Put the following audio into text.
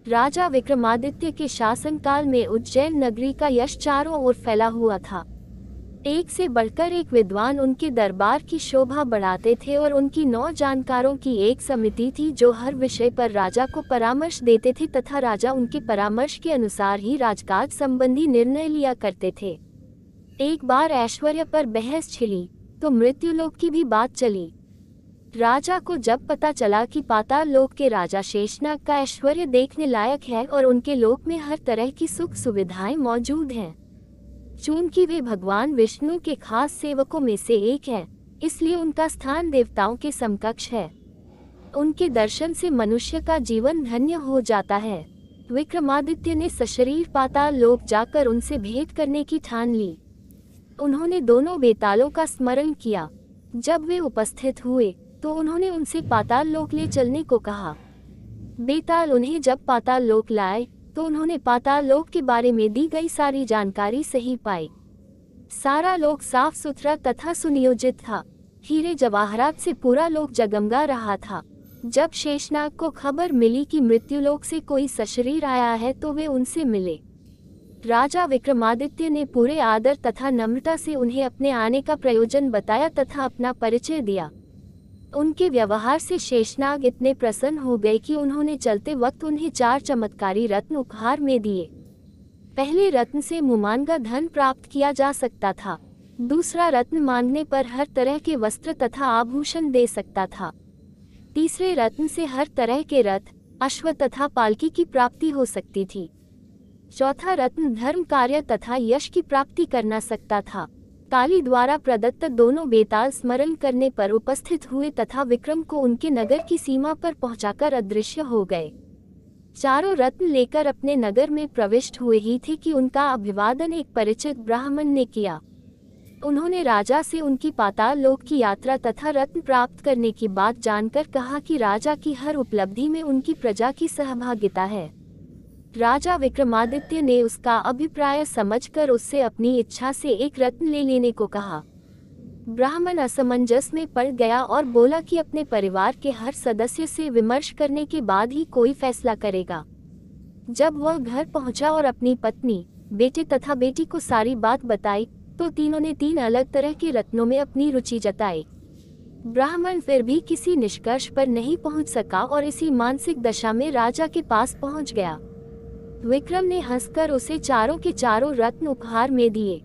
राजा विक्रमादित्य के शासनकाल में उज्जैन नगरी का यश चारों ओर फैला हुआ था। एक से बढ़कर एक विद्वान उनके दरबार की शोभा बढ़ाते थे और उनकी 9 जानकारों की एक समिति थी जो हर विषय पर राजा को परामर्श देते थे तथा राजा उनके परामर्श के अनुसार ही राजकाज संबंधी निर्णय लिया करते थे। एक बार ऐश्वर्य पर बहस छिड़ी तो मृत्युलोक की भी बात चली। राजा को जब पता चला कि पाताल लोक के राजा शेषनाग का ऐश्वर्य देखने लायक है और उनके लोक में हर तरह की सुख सुविधाएं मौजूद हैं, चूंकि वे भगवान विष्णु के खास सेवकों में से एक हैं, इसलिए उनका स्थान देवताओं के समकक्ष है। उनके दर्शन से मनुष्य का जीवन धन्य हो जाता है। विक्रमादित्य ने सशरीर पाताल लोक जाकर उनसे भेंट करने की ठान ली। उन्होंने दोनों बेतालों का स्मरण किया। जब वे उपस्थित हुए तो उन्होंने उनसे पाताल लोक ले चलने को कहा। बेताल उन्हें जब पाताल लोक लाए तो उन्होंने पाताल लोक के बारे में दी गई सारी जानकारी सही पाई। सारा लोक साफ सुथरा तथा सुनियोजित था। हीरे जवाहरात से पूरा लोक जगमगा रहा था। जब शेषनाग को खबर मिली कि मृत्युलोक से कोई सशरीर आया है तो वे उनसे मिले। राजा विक्रमादित्य ने पूरे आदर तथा नम्रता से उन्हें अपने आने का प्रयोजन बताया तथा अपना परिचय दिया। उनके व्यवहार से शेषनाग इतने प्रसन्न हो गए कि उन्होंने चलते वक्त उन्हें 4 चमत्कारी रत्न उपहार में दिए। पहले रत्न से मुमानगा धन प्राप्त किया जा सकता था। दूसरा रत्न मांगने पर हर तरह के वस्त्र तथा आभूषण दे सकता था। तीसरे रत्न से हर तरह के रथ, अश्व तथा पालकी की प्राप्ति हो सकती थी। चौथा रत्न धर्म कार्य तथा यश की प्राप्ति करना सकता था। काली द्वारा प्रदत्त दोनों बेताल स्मरण करने पर उपस्थित हुए तथा विक्रम को उनके नगर की सीमा पर पहुंचाकर अदृश्य हो गए। चारों रत्न लेकर अपने नगर में प्रविष्ट हुए ही थे कि उनका अभिवादन एक परिचित ब्राह्मण ने किया। उन्होंने राजा से उनकी पाताल लोक की यात्रा तथा रत्न प्राप्त करने की बात जानकर कहा कि राजा की हर उपलब्धि में उनकी प्रजा की सहभागिता है। राजा विक्रमादित्य ने उसका अभिप्राय समझकर उससे अपनी इच्छा से एक रत्न ले लेने को कहा। ब्राह्मण असमंजस में पड़ गया और बोला कि अपने परिवार के हर सदस्य से विमर्श करने के बाद ही कोई फैसला करेगा। जब वह घर पहुंचा और अपनी पत्नी, बेटे तथा बेटी को सारी बात बताई तो तीनों ने 3 अलग तरह के रत्नों में अपनी रुचि जताई। ब्राह्मण फिर भी किसी निष्कर्ष पर नहीं पहुंच सका और इसी मानसिक दशा में राजा के पास पहुंच गया। विक्रम ने हंसकर उसे चारों के चारों रत्न उपहार में दिए।